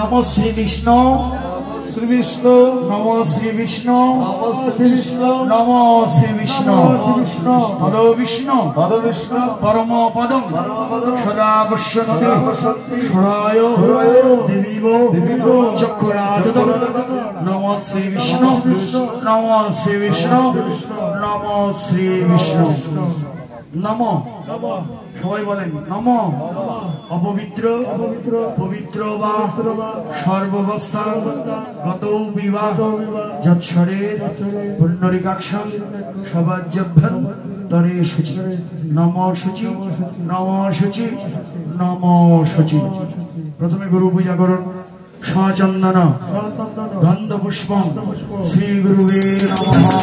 नमो श्री विष्णु श्री विष्णु नमो श्री विष्णु नमो श्री विष्णु नमो Shri Vishnu Vishnu hello Vishnu परम पदम सदा पश्यन्ति सुराय देवीवो चक्राददं नमो श्री विष्णु नमो श्री विष्णु नमो श्री विष्णु नमो সবাই বলেন নমো অপবিত্র পবিত্র বা সর্বাবস্থা গত বিবাহ যৎসরে পুণ্যরিকাক্ষম সবাজ্যভ্যং তরে শুচি নম শুচি নম শুচি নম শুচি। প্রথমে গুরু পূজা করুন সচন্দন গন্ধ পুষ্প শ্রী গুরুবে নমঃ।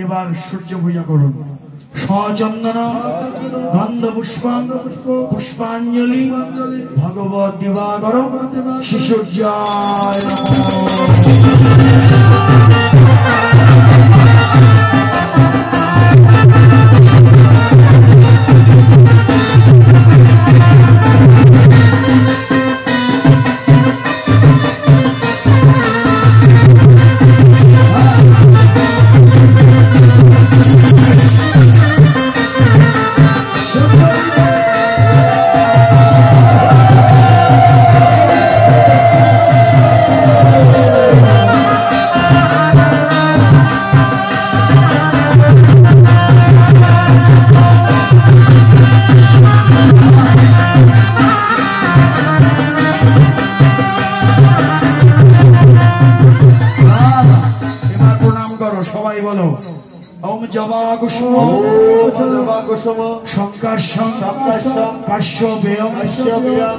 এবার সূর্য পূজা করুন সচন্দন গন্ধ পুষ্পং পুষ্পাঞ্জলি ভগবত দিবাকর শিশুর্যায়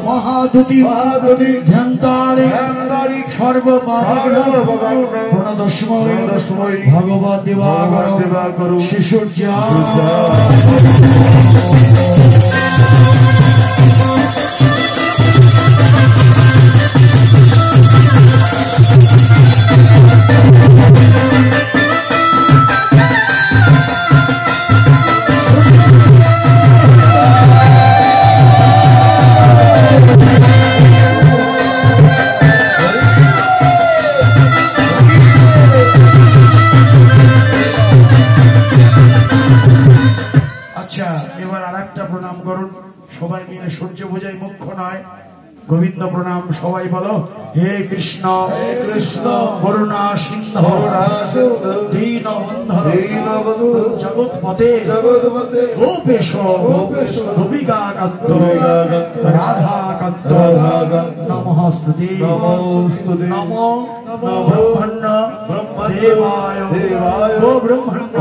महादुति ध्यानतारे सर्वपादस्मै भगवत दिवाकर शिशुर्याय। गोविंद प्रणाम सबाई बोलो हे कृष्ण करुणा सिंधु दीनबंधु जगत्पते गोपेश गोपिकाकांत राधाकांत नमोस्तुते नमो ब्रह्मण्य देवाय गो ब्रह्मण्य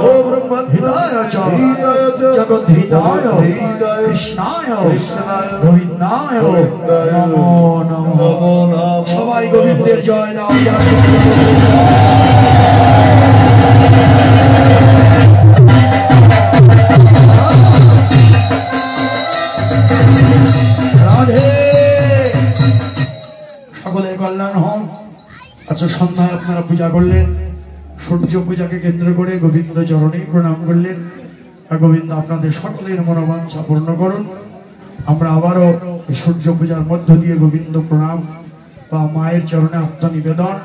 हिताय च जगद्धिताय कृष्णाय गोविंदाय नमो नमो। सबाई गोविंदेर जय दाओ। राधे सकलेर कल्याण होक। अच्छा सन्ध्याय आपनारा पूजा करलेन सूर्य पूजा के केंद्र करे गोविंद चरणे प्रणाम करलेन। गोविंद आपनादेर सकलेर मनोबांछा पूर्ण करुन। আমরা আবারও সূর্য পূজার মধ্য দিয়ে গোবিন্দ প্রণাম বা মায়ের চরণে আত্মনিবেদন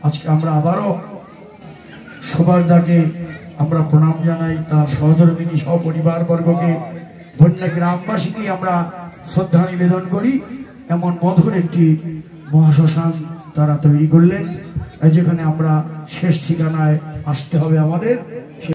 আজকে আমরা আবারও সুভাষদাকে আমরা প্রণাম জানাই, তার সহধর্মিনী সপরিবার বর্গকে বন্যা গ্রামবাসীকে আমরা শ্রদ্ধা নিবেদন করি। এমন মধুর একটি মহাশ্মশান তারা তৈরি করলেন, যেখানে আমরা শেষ ঠিকানায় আসতে হবে আমাদের।